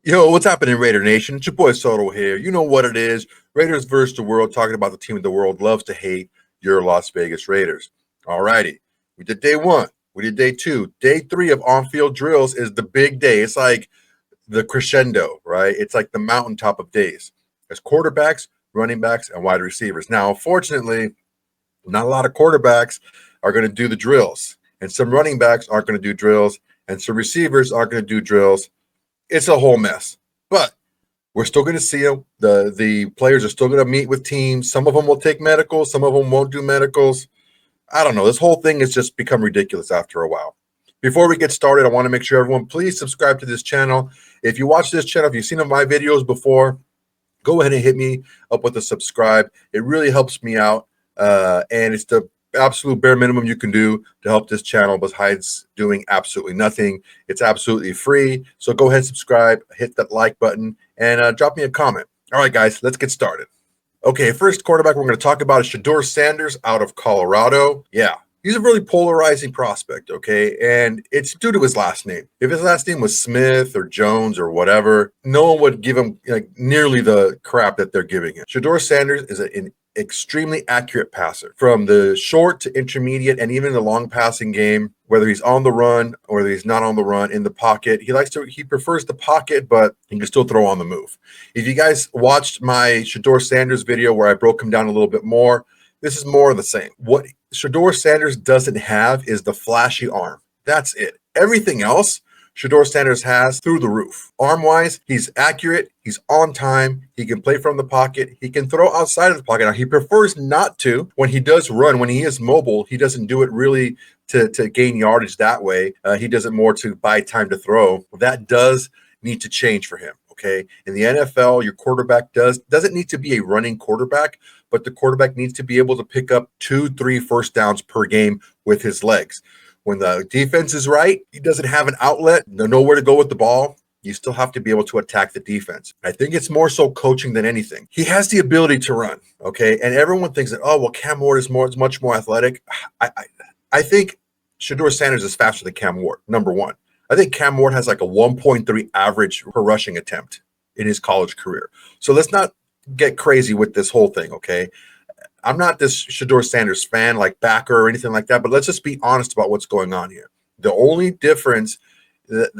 Yo, what's happening, Raider Nation? It's your boy Soto here. You know what it is. Raiders versus the world, talking about the team of the world loves to hate, your Las Vegas Raiders. Alrighty. We did day one. We did day two. Day three of on-field drills is the big day. It's like the crescendo, right? It's like the mountaintop of days. There's quarterbacks, running backs, and wide receivers. Now, unfortunately, not a lot of quarterbacks are going to do the drills, and some running backs aren't going to do drills, and some receivers aren't going to do drills. It's a whole mess. But we're still going to see them. The players are still going to meet with teams. Some of them will take medicals. Some of them won't do medicals. I don't know. This whole thing has just become ridiculous after a while. Before we get started, I want to make sure everyone please subscribe to this channel. If you watch this channel, if you've seen my videos before, go ahead and hit me up with a subscribe. It really helps me out. And it's the absolute bare minimum you can do to help this channel besides doing absolutely nothing. It's absolutely free. So go ahead, subscribe, hit that like button, and drop me a comment. All right, guys, let's get started. Okay, first quarterback we're going to talk about is Shedeur Sanders out of Colorado. Yeah, he's a really polarizing prospect, okay? And it's due to his last name. If his last name was Smith or Jones or whatever, no one would give him like nearly the crap that they're giving him. Shedeur Sanders is an extremely accurate passer from the short to intermediate and even the long passing game, whether he's on the run or whether he's not on the run in the pocket. He prefers the pocket, but he can still throw on the move. If you guys watched my Shedeur Sanders video where I broke him down a little bit more, this is more of the same. What Shedeur Sanders doesn't have is the flashy arm. That's it. Everything else Shedeur Sanders has through the roof. Arm-wise, he's accurate. He's on time. He can play from the pocket. He can throw outside of the pocket. Now, he prefers not to. When he does run, when he is mobile, he doesn't do it really to gain yardage that way. He does it more to buy time to throw. That does need to change for him. Okay. In the NFL, your quarterback doesn't need to be a running quarterback, but the quarterback needs to be able to pick up 2-3 first downs per game with his legs. When the defense is right, he doesn't have an outlet, nowhere to go with the ball. You still have to be able to attack the defense. I think it's more so coaching than anything. He has the ability to run, okay? And everyone thinks that, oh, well, Cam Ward is much more athletic. I think Shedeur Sanders is faster than Cam Ward, number one. I think Cam Ward has like a 1.3 average per rushing attempt in his college career. So let's not get crazy with this whole thing, okay? I'm not this Shedeur Sanders fan, like backer or anything like that, but let's just be honest about what's going on here. The only difference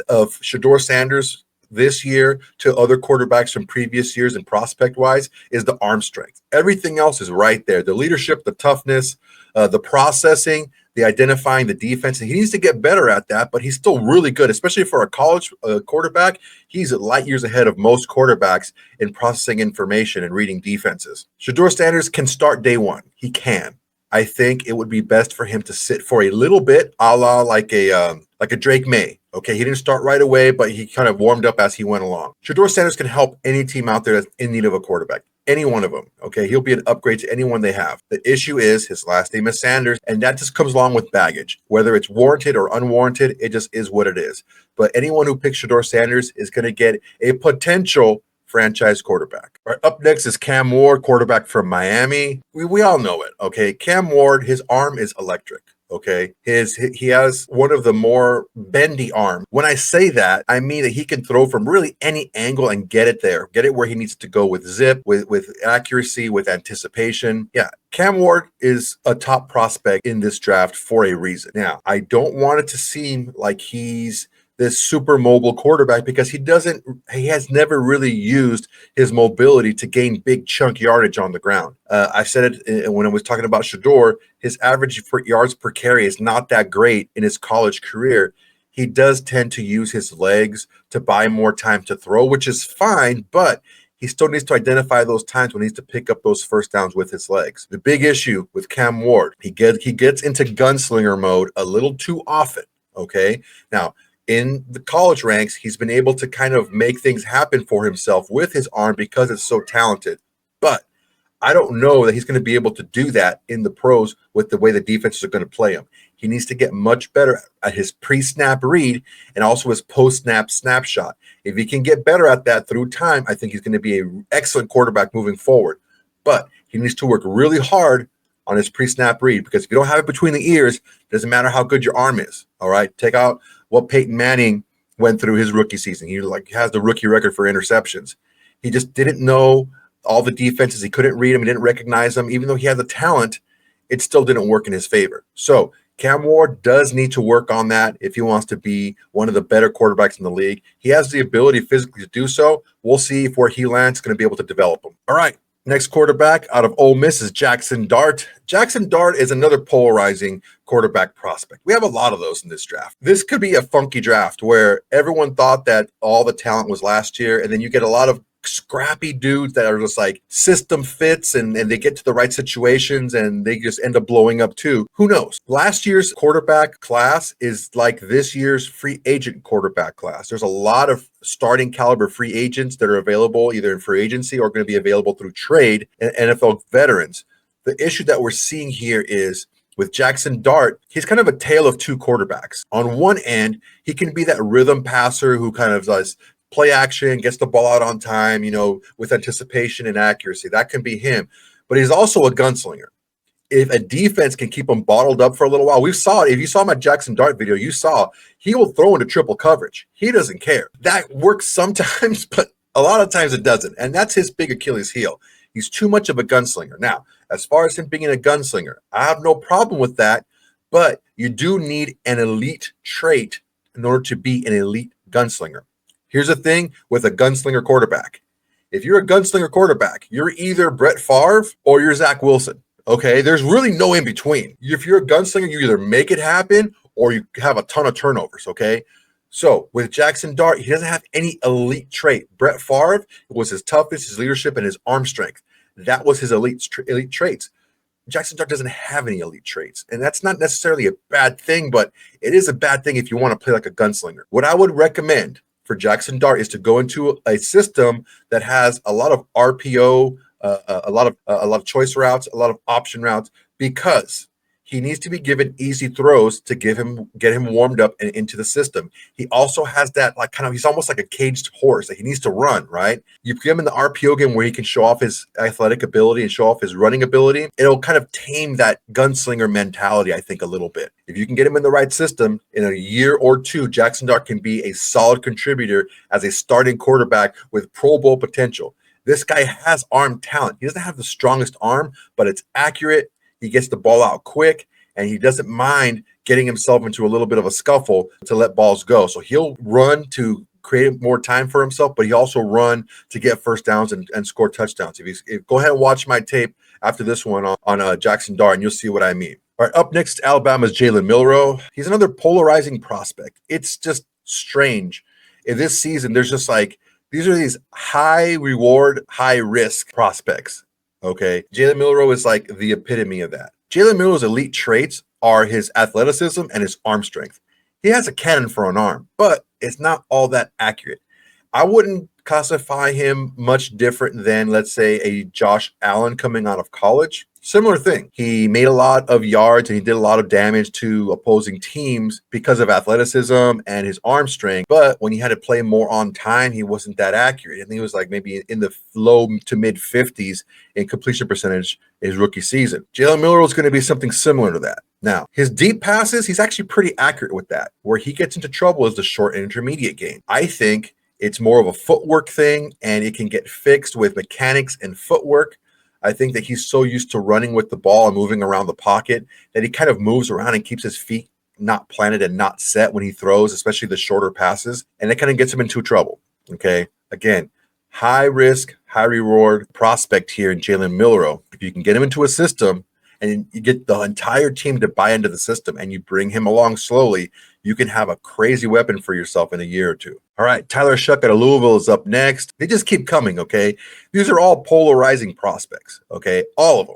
of Shedeur Sanders this year to other quarterbacks from previous years and prospect-wise is the arm strength. Everything else is right there. The leadership, the toughness, the processing, the identifying the defense. He needs to get better at that, but he's still really good, especially for a college quarterback. He's light years ahead of most quarterbacks in processing information and reading defenses. Shedeur Sanders can start day one. He can. I think it would be best for him to sit for a little bit, a la like a Drake May. Okay, he didn't start right away, but he kind of warmed up as he went along. Shedeur Sanders can help any team out there that's in need of a quarterback. Any one of them, okay? He'll be an upgrade to anyone they have. The issue is his last name is Sanders, and that just comes along with baggage. Whether it's warranted or unwarranted, it just is what it is. But anyone who picks Shedeur Sanders is going to get a potential franchise quarterback. All right, up next is Cam Ward, quarterback from Miami. We all know it, okay? Cam Ward, his arm is electric. Okay, he has one of the more bendy arms. When I say that, I mean that he can throw from really any angle and get it there, get it where he needs to go with zip, with accuracy, with anticipation. Yeah, Cam Ward is a top prospect in this draft for a reason. Now, I don't want it to seem like he's this super mobile quarterback because he has never really used his mobility to gain big chunk yardage on the ground. I said it when I was talking about Shedeur, his average for yards per carry is not that great in his college career. He does tend to use his legs to buy more time to throw, which is fine, but he still needs to identify those times when he needs to pick up those first downs with his legs. The big issue with Cam Ward, he gets into gunslinger mode a little too often, okay? Now, in the college ranks, he's been able to kind of make things happen for himself with his arm because it's so talented. But I don't know that he's going to be able to do that in the pros with the way the defenses are going to play him. He needs to get much better at his pre-snap read and also his post-snap snapshot. If he can get better at that through time, I think he's going to be an excellent quarterback moving forward. But he needs to work really hard on his pre-snap read because if you don't have it between the ears, it doesn't matter how good your arm is. All right, take out what Peyton Manning went through his rookie season. He has the rookie record for interceptions. He just didn't know all the defenses. He couldn't read them. He didn't recognize them. Even though he had the talent, it still didn't work in his favor. So Cam Ward does need to work on that if he wants to be one of the better quarterbacks in the league. He has the ability physically to do so. We'll see if where he lands is going to be able to develop him. All right. Next quarterback out of Ole Miss is Jackson Dart. Jackson Dart is another polarizing quarterback prospect. We have a lot of those in this draft. This could be a funky draft where everyone thought that all the talent was last year, and then you get a lot of scrappy dudes that are just like system fits and they get to the right situations and they just end up blowing up too. Who knows? Last year's quarterback class is like this year's free agent quarterback class. There's a lot of starting caliber free agents that are available either in free agency or going to be available through trade and NFL veterans. The issue that we're seeing here is with Jackson Dart, he's kind of a tale of two quarterbacks. On one end, he can be that rhythm passer who kind of does play action, gets the ball out on time, with anticipation and accuracy. That can be him. But he's also a gunslinger. If a defense can keep him bottled up for a little while, we saw it. If you saw my Jackson Dart video, you saw he will throw into triple coverage. He doesn't care. That works sometimes, but a lot of times it doesn't. And that's his big Achilles heel. He's too much of a gunslinger. Now, as far as him being a gunslinger, I have no problem with that, but you do need an elite trait in order to be an elite gunslinger. Here's the thing with a gunslinger quarterback. If you're a gunslinger quarterback, you're either Brett Favre or you're Zach Wilson. Okay, there's really no in between. If you're a gunslinger, you either make it happen or you have a ton of turnovers. Okay, so with Jackson Dart, he doesn't have any elite trait. Brett Favre was his toughness, his leadership, and his arm strength. That was his elite traits. Jackson Dart doesn't have any elite traits, and that's not necessarily a bad thing, but it is a bad thing if you want to play like a gunslinger. What I would recommend for Jackson Dart is to go into a system that has a lot of RPO, a lot of choice routes, a lot of option routes, because he needs to be given easy throws to get him warmed up and into the system. He also has that he's almost like a caged horse that he needs to run, right? You put him in the RPO game where he can show off his athletic ability and show off his running ability. It'll kind of tame that gunslinger mentality, I think, a little bit. If you can get him in the right system, in a year or two, Jackson Dart can be a solid contributor as a starting quarterback with Pro Bowl potential. This guy has arm talent. He doesn't have the strongest arm, but it's accurate. He gets the ball out quick, and he doesn't mind getting himself into a little bit of a scuffle to let balls go. So he'll run to create more time for himself, but he also run to get first downs and score touchdowns. Go ahead and watch my tape after this one on Jackson Dart, and you'll see what I mean. All right, up next, Alabama's Jalen Milroe. He's another polarizing prospect. It's just strange. In this season, there's just these are these high reward, high risk prospects. Okay, Jalen Milroe is like the epitome of that. Jalen Milroe's elite traits are his athleticism and his arm strength. He has a cannon for an arm, but it's not all that accurate. I wouldn't classify him much different than, let's say, a Josh Allen coming out of college. Similar thing. He made a lot of yards and he did a lot of damage to opposing teams because of athleticism and his arm strength. But when he had to play more on time, he wasn't that accurate. And he was maybe in the low to mid 50s in completion percentage his rookie season. Jalen Milroe is going to be something similar to that. Now, his deep passes, he's actually pretty accurate with that. Where he gets into trouble is the short and intermediate game. I think it's more of a footwork thing, and it can get fixed with mechanics and footwork. I think that he's so used to running with the ball and moving around the pocket that he kind of moves around and keeps his feet not planted and not set when he throws, especially the shorter passes. And it kind of gets him into trouble. Okay. Again, high risk, high reward prospect here in Jalen Milroe. If you can get him into a system and you get the entire team to buy into the system and you bring him along slowly, you can have a crazy weapon for yourself in a year or two. All right, Tyler Shough out of Louisville is up next. They just keep coming, okay? These are all polarizing prospects, okay? All of them.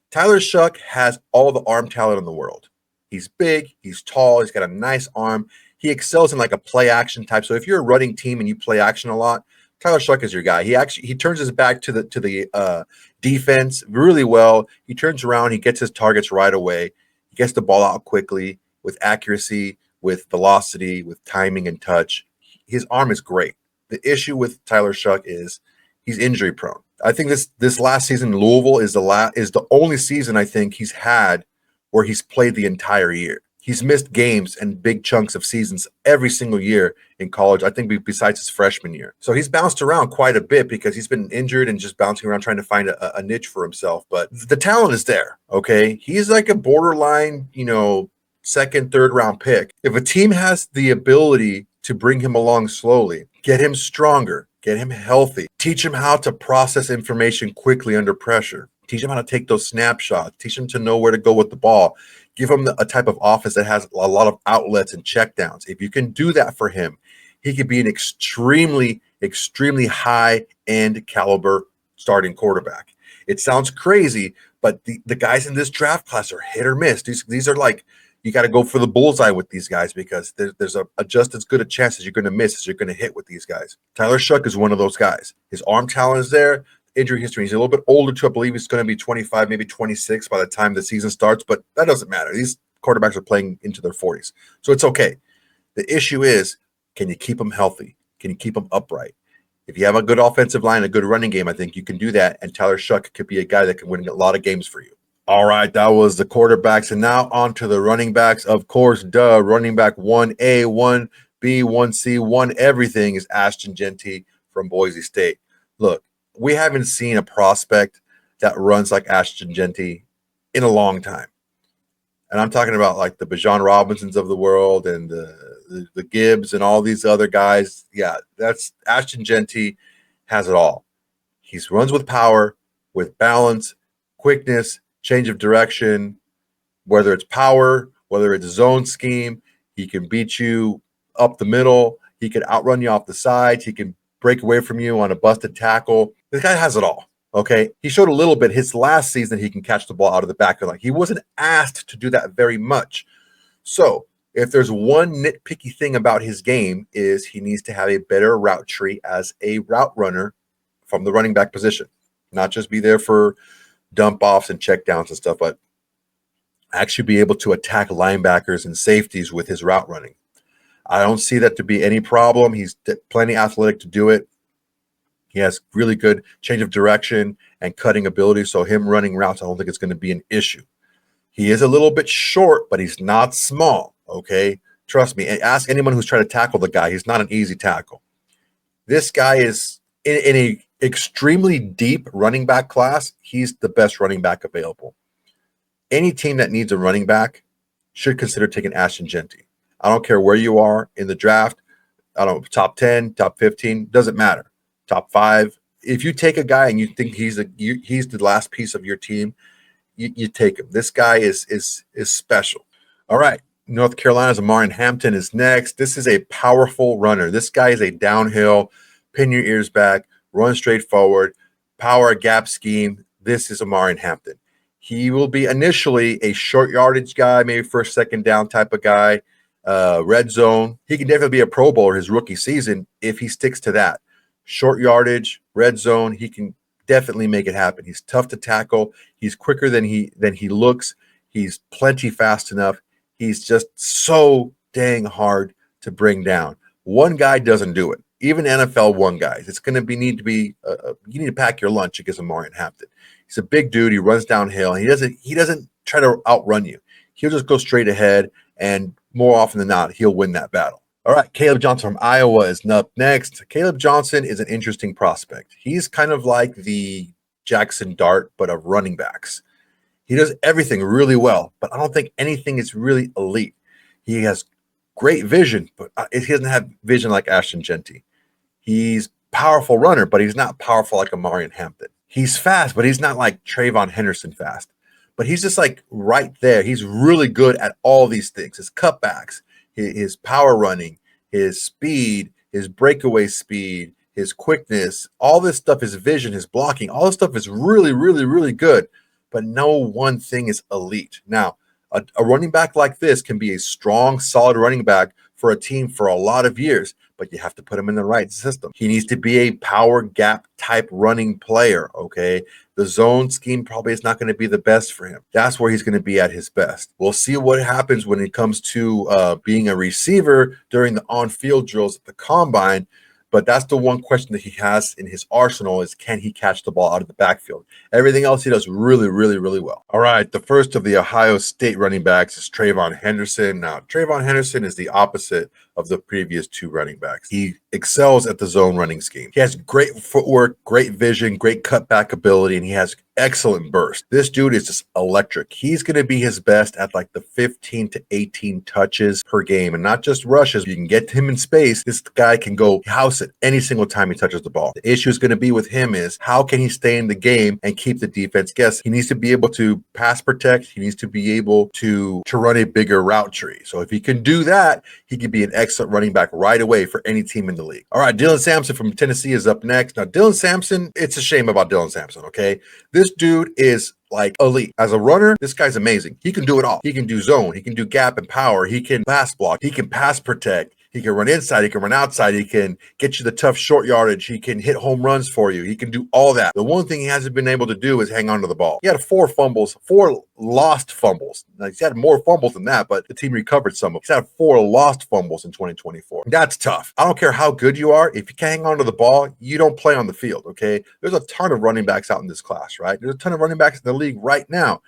Tyler Shough has all the arm talent in the world. He's big, he's tall, he's got a nice arm. He excels in a play action type. So if you're a running team and you play action a lot, Tyler Shough is your guy. He turns his back to the defense really well. He turns around, he gets his targets right away. He gets the ball out quickly with accuracy, with velocity, with timing and touch. His arm is great. The issue with Tyler Shough is he's injury prone. I think this last season in Louisville is the only season I think he's had where he's played the entire year. He's missed games and big chunks of seasons every single year in college, I think besides his freshman year. So he's bounced around quite a bit because he's been injured and just bouncing around trying to find a niche for himself. But the talent is there, okay? He's like a borderline, second, third round pick. If a team has the ability to bring him along slowly, get him stronger, get him healthy, teach him how to process information quickly under pressure, teach him how to take those snapshots, teach him to know where to go with the ball, give him a type of offense that has a lot of outlets and checkdowns. If you can do that for him, he could be an extremely, extremely high-end caliber starting quarterback. It sounds crazy, but the guys in this draft class are hit or miss. These are like, you got to go for the bullseye with these guys because there's a just as good a chance as you're going to miss as you're going to hit with these guys. Tyler Shough is one of those guys. His arm talent is there. Injury history. He's a little bit older too. I believe he's going to be 25, maybe 26 by the time the season starts, but that doesn't matter. These quarterbacks are playing into their 40s, so it's okay. The issue is, can you keep them healthy? Can you keep them upright? If you have a good offensive line, a good running game, I think you can do that, and Tyler Shough could be a guy that can win a lot of games for you. All right, that was the quarterbacks, and now on to the running backs. Of course, running back 1A, 1B, 1C, 1 everything is Ashton Jeanty from Boise State. Look, we haven't seen a prospect that runs like Ashton Jeanty in a long time. And I'm talking about like the Bijan Robinsons of the world and the Gibbs and all these other guys. Yeah, that's Ashton Jeanty has it all. He runs with power, with balance, quickness, change of direction, whether it's power, whether it's zone scheme. He can beat you up the middle. He can outrun you off the sides. He can break away from you on a busted tackle. This guy has it all, okay? He showed a little bit his last season he can catch the ball out of the backfield. Like, he wasn't asked to do that very much. So if there's one nitpicky thing about his game is he needs to have a better route tree as a route runner from the running back position. Not just be there for dump offs and check downs and stuff, but actually be able to attack linebackers and safeties with his route running. I don't see that to be any problem. He's plenty athletic to do it. He has really good change of direction and cutting ability, so him running routes, I don't think it's going to be an issue. He is a little bit short, but he's not small, okay? Trust me. Ask anyone who's trying to tackle the guy. He's not an easy tackle. This guy is in a extremely deep running back class. He's the best running back available. Any team that needs a running back should consider taking Ashton Jeanty. I don't care where you are in the draft. I don't know, top 10, top 15, doesn't matter. Top 5. If you take a guy and you think he's the last piece of your team, you take him. This guy is special. All right. North Carolina's Omarion Hampton is next. This is a powerful runner. This guy is a downhill, pin your ears back, run straight forward, power gap scheme. This is Omarion Hampton. He will be initially a short yardage guy, maybe first, second down type of guy, red zone. He can definitely be a Pro Bowler his rookie season if he sticks to that. Short yardage, red zone, he can definitely make it happen. He's tough to tackle. He's quicker than he looks. He's plenty fast enough. He's just so dang hard to bring down. One guy doesn't do it. Even NFL one guys. It's going to be you need to pack your lunch against Omarion Hampton. He's a big dude. He runs downhill. He doesn't try to outrun you. He'll just go straight ahead, and more often than not, he'll win that battle. All right, Caleb Johnson from Iowa is up next. Caleb Johnson is an interesting prospect. He's kind of like the Jackson Dart, but of running backs. He does everything really well, but I don't think anything is really elite. He has great vision, but he doesn't have vision like Ashton Jeanty. He's powerful runner, but he's not powerful like Omarion Hampton. He's fast, but he's not like Trayvon Henderson fast. But he's just like right there. He's really good at all these things. His cutbacks, his power running, his speed, his breakaway speed, his quickness, all this stuff, his vision, his blocking, all this stuff is really, really, really good. But no one thing is elite. Now, a running back like this can be a strong, solid running back for a team for a lot of years, but you have to put him in the right system. He needs to be a power gap type running player, okay? The zone scheme probably is not going to be the best for him. That's where he's going to be at his best. We'll see what happens when it comes to being a receiver during the on-field drills at the combine, but that's the one question that he has in his arsenal is, can he catch the ball out of the backfield? Everything else he does really, really, really well. All right, the first of the Ohio State running backs is TreVeyon Henderson. Now, TreVeyon Henderson is the opposite of the previous two running backs. He excels at the zone running scheme. He has great footwork, great vision, great cutback ability, and he has excellent burst. This dude is just electric. He's going to be his best at like the 15 to 18 touches per game, and not just rushes. You can get him in space. This guy can go house it any single time he touches the ball. The issue is going to be with him is how can he stay in the game and keep the defense guessing? He needs to be able to pass protect. He needs to be able to run a bigger route tree. So if he can do that, he could be an excellent running back right away for any team in the league. All right, Dylan Sampson from Tennessee is up next. Now, Dylan Sampson, it's a shame about Dylan Sampson, okay? This dude is like elite. As a runner, this guy's amazing. He can do it all. He can do zone. He can do gap and power. He can pass block. He can pass protect. He can run inside. He can run outside. He can get you the tough short yardage. He can hit home runs for you. He can do all that. The one thing he hasn't been able to do is hang on to the ball. He had 4 lost fumbles. Now, he's had more fumbles than that, but the team recovered some of them. He's had 4 lost fumbles in 2024. That's tough. I don't care how good you are. If you can't hang on to the ball, you don't play on the field, okay? There's a ton of running backs out in this class, right? There's a ton of running backs in the league right now.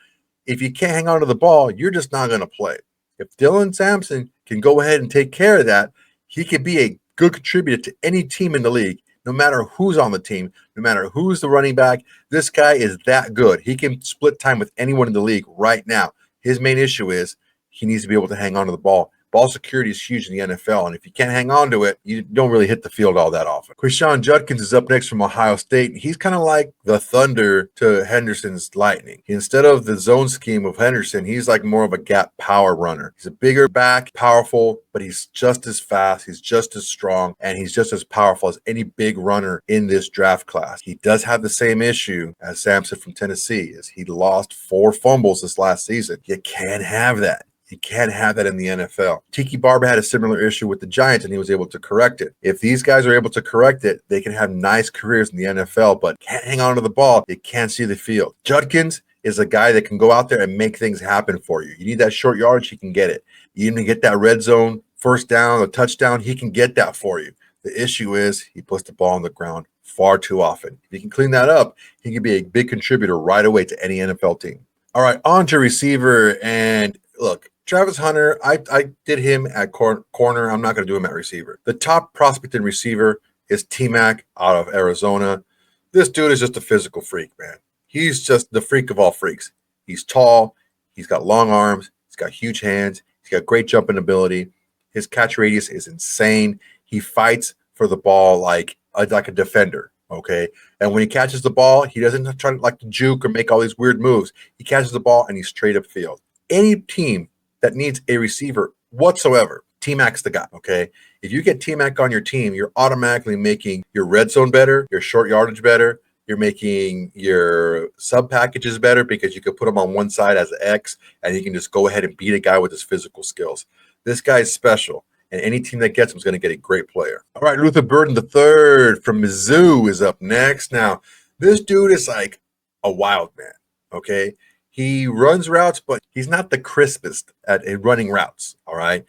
If you can't hang on to the ball, you're just not going to play. If Dylan Sampson can go ahead and take care of that, he could be a good contributor to any team in the league, no matter who's on the team, no matter who's the running back. This guy is that good. He can split time with anyone in the league right now. His main issue is he needs to be able to hang on to the ball. Ball security is huge in the NFL, and if you can't hang on to it, you don't really hit the field all that often. Quinshon Judkins is up next from Ohio State. He's kind of like the thunder to Henderson's lightning. Instead of the zone scheme of Henderson, he's like more of a gap power runner. He's a bigger back, powerful, but he's just as fast, he's just as strong, and he's just as powerful as any big runner in this draft class. He does have the same issue as Sampson from Tennessee, is he lost 4 fumbles this last season. You can't have that. You can't have that in the NFL. Tiki Barber had a similar issue with the Giants, and he was able to correct it. If these guys are able to correct it, they can have nice careers in the NFL, but can't hang on to the ball. You can't see the field. Judkins is a guy that can go out there and make things happen for you. You need that short yardage, he can get it. You need to get that red zone, first down, a touchdown, he can get that for you. The issue is he puts the ball on the ground far too often. If he can clean that up, he can be a big contributor right away to any NFL team. All right, on to receiver, and look, Travis Hunter, I did him at corner. I'm not going to do him at receiver. The top prospect in receiver is T-Mac out of Arizona. This dude is just a physical freak, man. He's just the freak of all freaks. He's tall. He's got long arms. He's got huge hands. He's got great jumping ability. His catch radius is insane. He fights for the ball like a defender, okay? And when he catches the ball, he doesn't try to juke or make all these weird moves. He catches the ball and he's straight up field. Any team that needs a receiver whatsoever, T-Mac's the guy, okay? If you get T-Mac on your team, you're automatically making your red zone better, your short yardage better, you're making your sub packages better because you can put him on one side as an X and he can just go ahead and beat a guy with his physical skills. This guy is special, and any team that gets him is going to get a great player. All right, Luther Burden III from Mizzou is up next. Now, this dude is like a wild man, okay? He runs routes, but he's not the crispest at running routes, all right?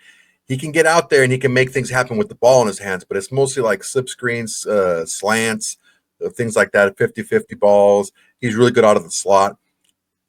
He can get out there and he can make things happen with the ball in his hands, but it's mostly like slip screens, slants, things like that, 50-50 balls. He's really good out of the slot.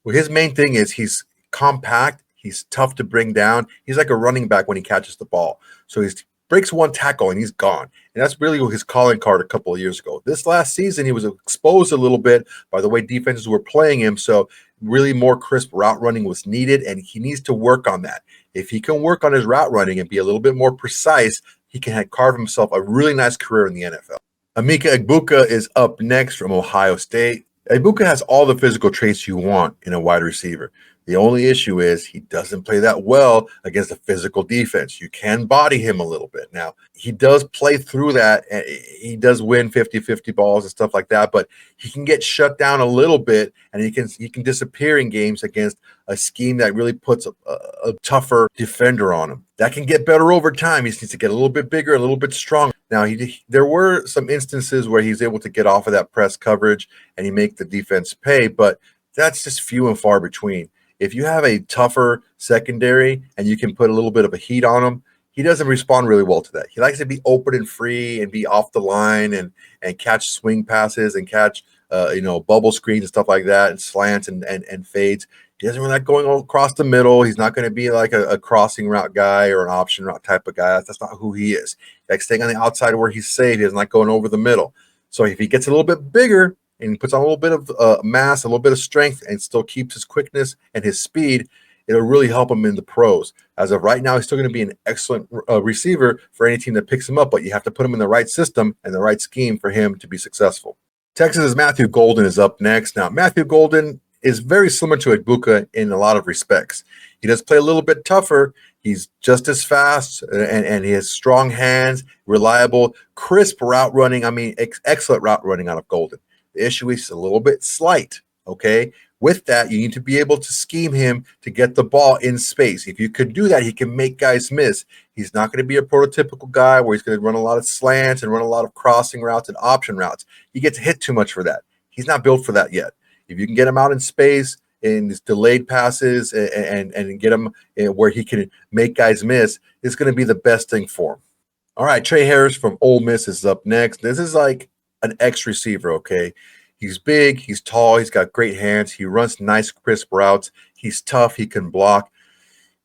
Well, his main thing is he's compact. He's tough to bring down. He's like a running back when he catches the ball. So he breaks one tackle and he's gone. And that's really his calling card a couple of years ago. This last season, he was exposed a little bit by the way defenses were playing him. So really more crisp route running was needed, and he needs to work on that. If he can work on his route running and be a little bit more precise, he can carve himself a really nice career in the NFL. Emeka Egbuka is up next from Ohio State. Egbuka has all the physical traits you want in a wide receiver. The only issue is he doesn't play that well against a physical defense. You can body him a little bit. Now, he does play through that, and he does win 50-50 balls and stuff like that, but he can get shut down a little bit, and he can disappear in games against a scheme that really puts a tougher defender on him. That can get better over time. He just needs to get a little bit bigger, a little bit stronger. Now, there were some instances where he's able to get off of that press coverage and he make the defense pay, but that's just few and far between. If you have a tougher secondary and you can put a little bit of a heat on them, he doesn't respond really well to that. He likes to be open and free and be off the line and catch swing passes and catch bubble screens and stuff like that, and slants and fades. He doesn't really like going across the middle. He's not going to be like a crossing route guy or an option route type of guy. That's not who he is. He likes staying on the outside where he's safe. He doesn't like going over the middle. So if he gets a little bit bigger and puts on a little bit of mass, a little bit of strength, and still keeps his quickness and his speed, it'll really help him in the pros. As of right now, he's still going to be an excellent receiver for any team that picks him up, but you have to put him in the right system and the right scheme for him to be successful. Texas's Matthew Golden is up next. Now, Matthew Golden is very similar to Egbuka in a lot of respects. He does play a little bit tougher. He's just as fast, and he has strong hands, reliable, crisp route running. I mean, excellent route running out of Golden. The issue is a little bit slight, okay? With that, you need to be able to scheme him to get the ball in space. If you can do that, he can make guys miss. He's not going to be a prototypical guy where he's going to run a lot of slants and run a lot of crossing routes and option routes. He gets hit too much for that. He's not built for that yet. If you can get him out in space in his delayed passes and get him where he can make guys miss, it's going to be the best thing for him. All right, Tre Harris from Ole Miss is up next. This is like an X receiver, okay? He's big, he's tall, he's got great hands, he runs nice, crisp routes, he's tough, he can block.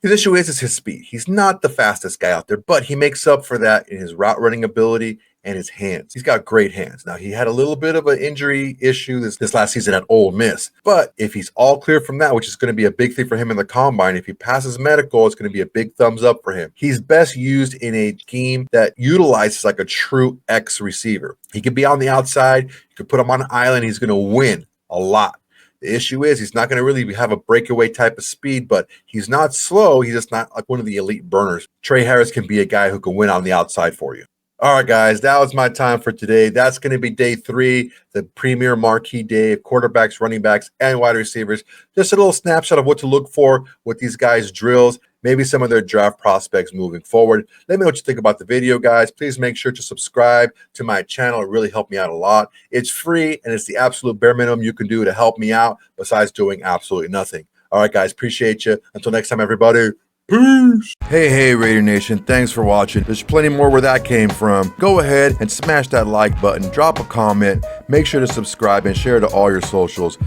His issue is his speed. He's not the fastest guy out there, but he makes up for that in his route running ability and his hands. He's got great hands. Now, he had a little bit of an injury issue this last season at Ole Miss, but if he's all clear from that, which is going to be a big thing for him in the combine, if he passes medical, it's going to be a big thumbs up for him. He's best used in a scheme that utilizes like a true X receiver. He can be on the outside. You can put him on an island. He's going to win a lot. The issue is he's not going to really have a breakaway type of speed, but he's not slow. He's just not like one of the elite burners. Tre Harris can be a guy who can win on the outside for you. All right, guys, that was my time for today. That's going to be day 3, the premier marquee day of quarterbacks, running backs, and wide receivers. Just a little snapshot of what to look for with these guys' drills, maybe some of their draft prospects moving forward. Let me know what you think about the video, guys. Please make sure to subscribe to my channel. It really helped me out a lot. It's free, and it's the absolute bare minimum you can do to help me out besides doing absolutely nothing. All right, guys, appreciate you. Until next time, everybody. Peace. Hey, Raider Nation, thanks for watching. There's plenty more where that came from. Go ahead and smash that like button, drop a comment, make sure to subscribe and share to all your socials.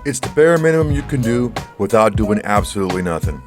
It's the bare minimum you can do without doing absolutely nothing.